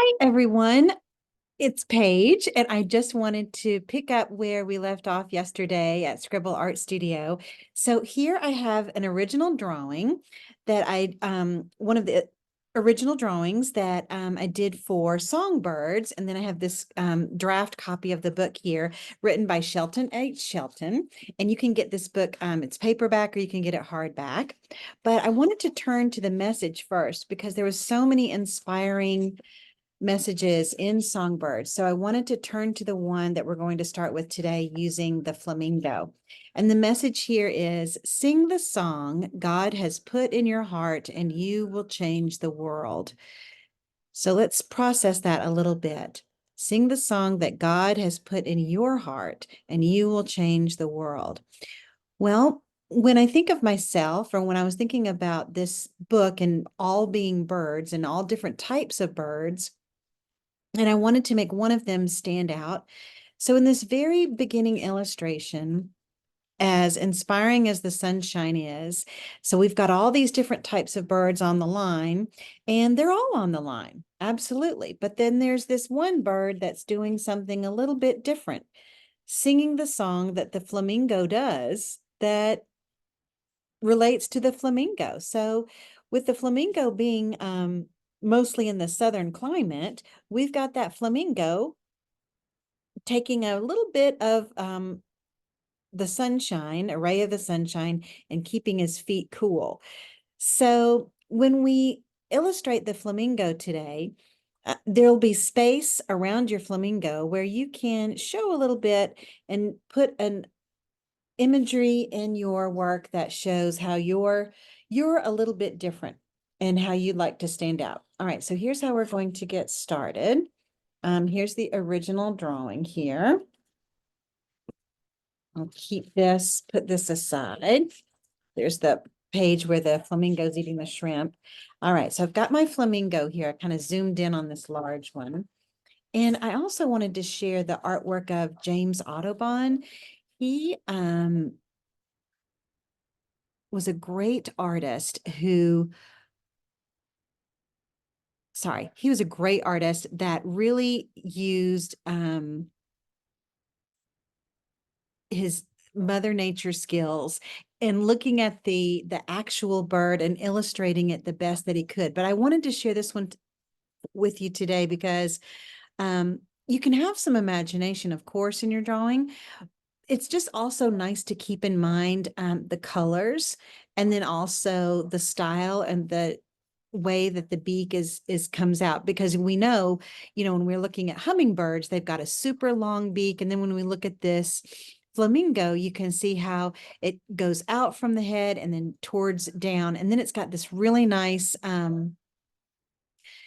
Hi, everyone. It's Paige, and I just wanted to pick up where we left off yesterday at Scribble Art Studio. So here I have an original drawing that one of the original drawings that I did for Songbirds, and then I have this draft copy of the book here written by Shelton H. Shelton, and you can get this book, it's paperback or you can get it hardback. But I wanted to turn to the message first because there was so many inspiring messages in Songbirds. So I wanted to turn to the one that we're going to start with today using the flamingo. And the message here is sing the song God has put in your heart and you will change the world. So let's process that a little bit. Sing the song that God has put in your heart and you will change the world. Well, when I think of myself, or when I was thinking about this book and all being birds and all different types of birds, and I wanted to make one of them stand out. So in this very beginning illustration, as inspiring as the sunshine is, so we've got all these different types of birds on the line, and they're all on the line, absolutely. But then there's this one bird that's doing something a little bit different, singing the song that the flamingo does that relates to the flamingo. So with the flamingo being mostly in the southern climate, we've got that flamingo taking a little bit of the sunshine, a ray of the sunshine, and keeping his feet cool. So when we illustrate the flamingo today, there'll be space around your flamingo where you can show a little bit and put an imagery in your work that shows how you're a little bit different and how you'd like to stand out. All right, so here's how we're going to get started. Here's the original drawing here. I'll keep this, put this aside. There's the page where the flamingo's eating the shrimp. All right, so I've got my flamingo here. I kind of zoomed in on this large one. And I also wanted to share the artwork of James Audubon. He was a great artist he was a great artist that really used his Mother Nature skills and looking at the actual bird and illustrating it the best that he could. But I wanted to share this one with you today because you can have some imagination, of course, in your drawing. It's just also nice to keep in mind the colors and then also the style and the way that the beak is comes out, because we know, when we're looking at hummingbirds, they've got a super long beak, and then when we look at this flamingo, you can see how it goes out from the head and then towards down, and then it's got this really nice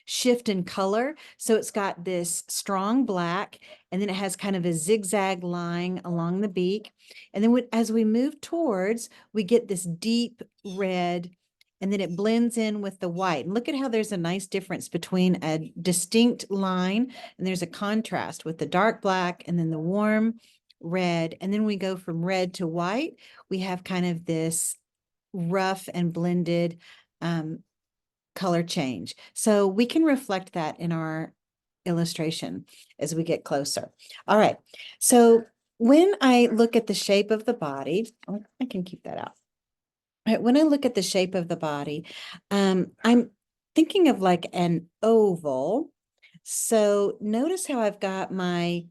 shift in color. So it's got this strong black, and then it has kind of a zigzag line along the beak. And then as we move towards, we get this deep red, and then it blends in with the white. And look at how there's a nice difference between a distinct line, and there's a contrast with the dark black and then the warm red. And then we go from red to white. We have kind of this rough and blended color change. So we can reflect that in our illustration as we get closer. All right. So when I look at the shape of the body, I can keep that out. All right, when I look at the shape of the body, I'm thinking of like an oval. So notice how I've got my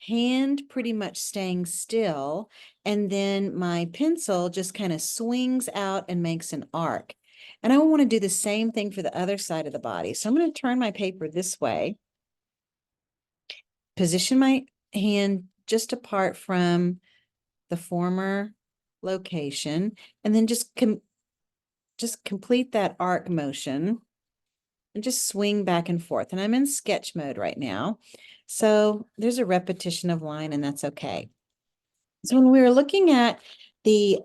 hand pretty much staying still, and then my pencil just kind of swings out and makes an arc. And I want to do the same thing for the other side of the body. So I'm going to turn my paper this way, position my hand just apart from the former location, and then just complete that arc motion and just swing back and forth. And I'm in sketch mode right now. So there's a repetition of line, and that's okay. So when we were looking at the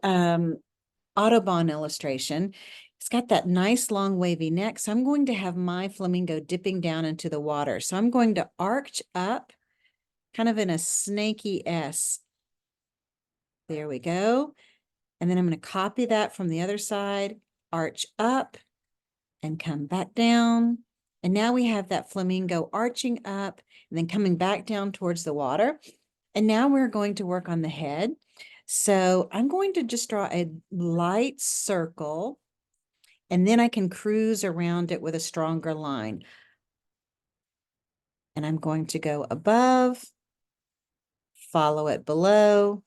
Audubon illustration, it's got that nice long wavy neck. So I'm going to have my flamingo dipping down into the water. So I'm going to arch up kind of in a snaky S. There we go. And then I'm going to copy that from the other side, arch up and come back down And now we have that flamingo arching up and then coming back down towards the water. And now we're going to work on the head. So I'm going to just draw a light circle, and then I can cruise around it with a stronger line. And I'm going to go above, follow it below.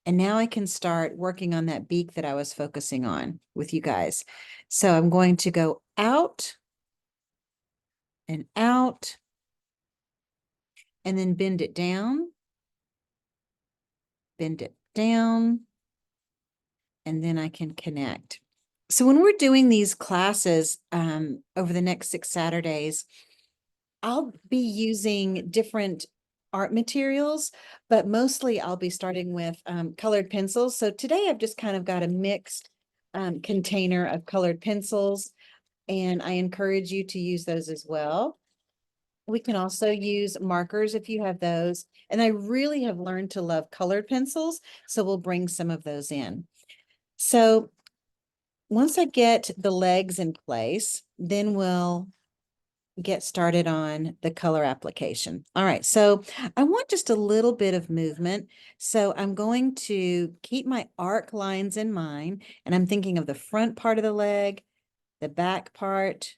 And now I can start working on that beak that I was focusing on with you guys. So I'm going to go out and out, and then bend it down, bend it down, and then I can connect. So when we're doing these classes over the next 6 Saturdays, I'll be using different art materials, but mostly I'll be starting with colored pencils. So today I've just kind of got a mixed container of colored pencils, and I encourage you to use those as well. We can also use markers if you have those. And I really have learned to love colored pencils, so we'll bring some of those in. So once I get the legs in place, then we'll get started on the color application. All right, so I want just a little bit of movement. So I'm going to keep my arc lines in mind, and I'm thinking of the front part of the leg, the back part,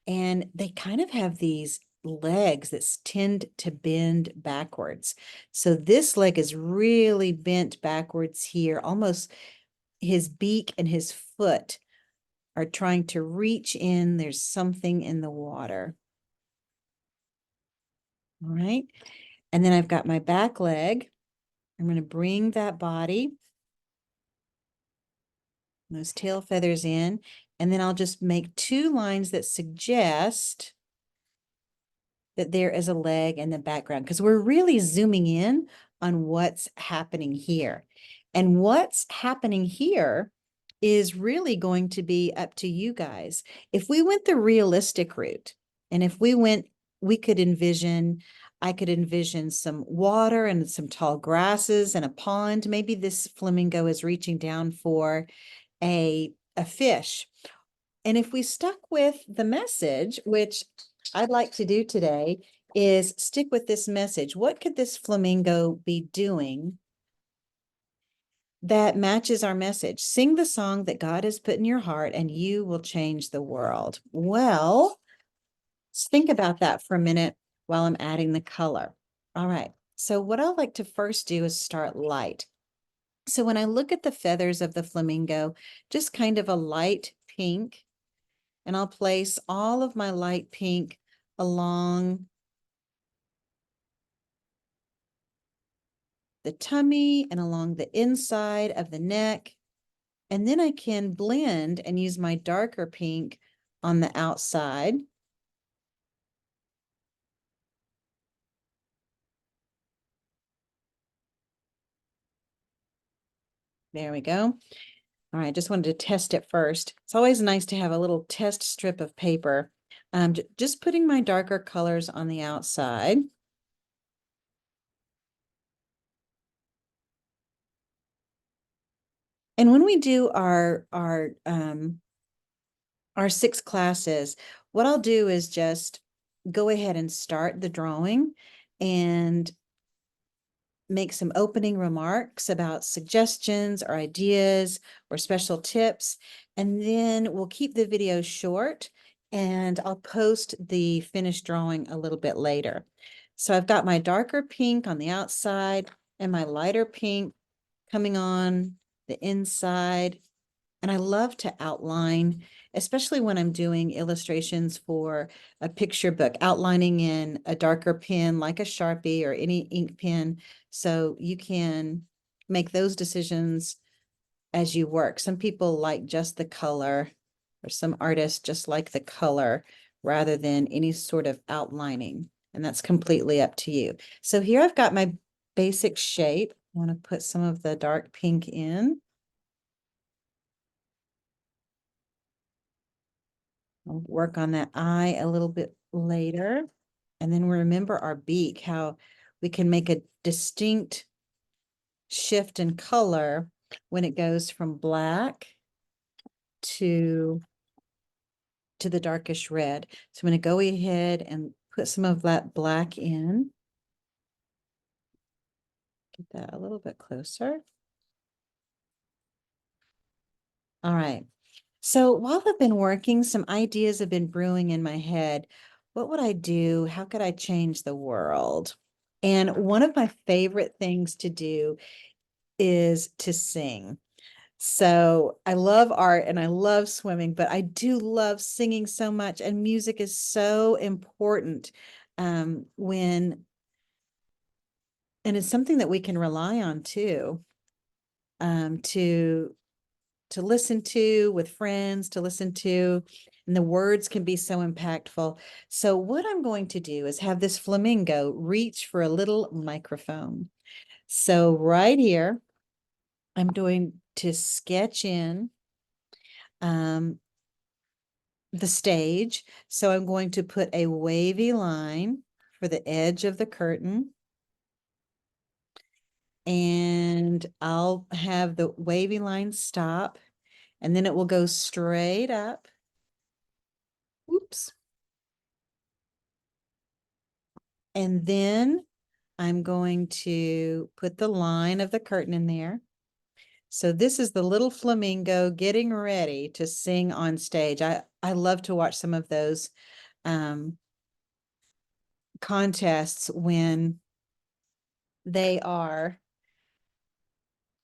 and they kind of have these legs that tend to bend backwards. So this leg is really bent backwards here, almost his beak and his foot are trying to reach in. There's something in the water. All right. And then I've got my back leg. I'm going to bring that body, those tail feathers in, and then I'll just make 2 lines that suggest that there is a leg in the background, because we're really zooming in on what's happening here. And what's happening here is really going to be up to you guys. If we went the realistic route, and if we went, we could envision, I could envision some water and some tall grasses and a pond. Maybe this flamingo is reaching down for a fish. And if we stuck with the message, which I'd like to do today, is stick with this message. What could this flamingo be doing that matches our message? Sing the song that God has put in your heart and you will change the world. Well, let's think about that for a minute while I'm adding the color. All right. So what I'd like to first do is start light. So when I look at the feathers of the flamingo, just kind of a light pink, and I'll place all of my light pink along the tummy and along the inside of the neck. And then I can blend and use my darker pink on the outside. There we go. All right, just wanted to test it first. It's always nice to have a little test strip of paper. Just putting my darker colors on the outside. And when we do our 6 classes, what I'll do is just go ahead and start the drawing and make some opening remarks about suggestions or ideas or special tips. And then we'll keep the video short, and I'll post the finished drawing a little bit later. So I've got my darker pink on the outside and my lighter pink coming on the inside. And I love to outline, especially when I'm doing illustrations for a picture book, outlining in a darker pen like a Sharpie or any ink pen. So you can make those decisions as you work. Some people like just the color, or some artists just like the color rather than any sort of outlining. And that's completely up to you. So here I've got my basic shape. I want to put some of the dark pink in. I'll work on that eye a little bit later. And then remember our beak, how we can make a distinct shift in color when it goes from black to to the darkish red. So I'm going to go ahead and put some of that black in. Get that a little bit closer. All right. So while I've been working, some ideas have been brewing in my head. What would I do? How could I change the world? And one of my favorite things to do is to sing. So I love art and I love swimming, but I do love singing so much, and music is so important when, and it's something that we can rely on too, to listen to with friends, to listen to, and the words can be so impactful. So what I'm going to do is have this flamingo reach for a little microphone. So right here, I'm going to sketch in the stage. So I'm going to put a wavy line for the edge of the curtain. And I'll have the wavy line stop, and then it will go straight up. Oops. And then I'm going to put the line of the curtain in there. So this is the little flamingo getting ready to sing on stage. I love to watch some of those contests when they are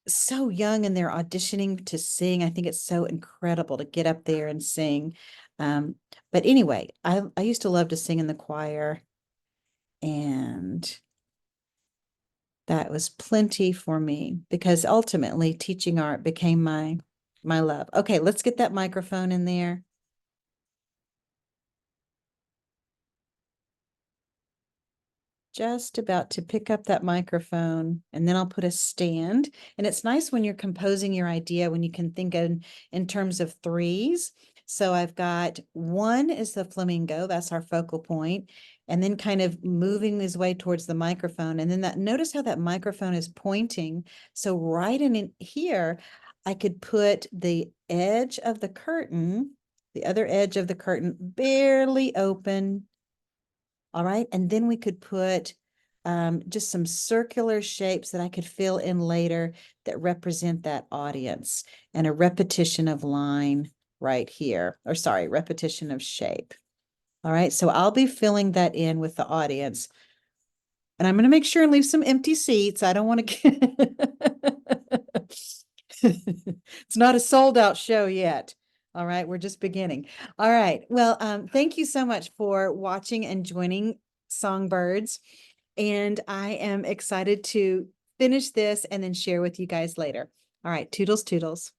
so young and they're auditioning to sing. I think it's so incredible to get up there and sing. But anyway, I used to love to sing in the choir, and that was plenty for me because ultimately teaching art became my love. Okay, let's get that microphone in there. Just about to pick up that microphone, and then I'll put a stand. And it's nice when you're composing your idea, when you can think in terms of threes. So I've got one is the flamingo, that's our focal point, and then kind of moving his way towards the microphone. And then notice how that microphone is pointing. So right in here, I could put the edge of the curtain, the other edge of the curtain, barely open. All right. And then we could put just some circular shapes that I could fill in later that represent that audience, and a repetition of line right here, or sorry, repetition of shape. All right. So I'll be filling that in with the audience, and I'm going to make sure and leave some empty seats. I don't want to it's not a sold out show yet. All right, we're just beginning. All right. Well, thank you so much for watching and joining Songbirds. And I am excited to finish this and then share with you guys later. All right, toodles, toodles.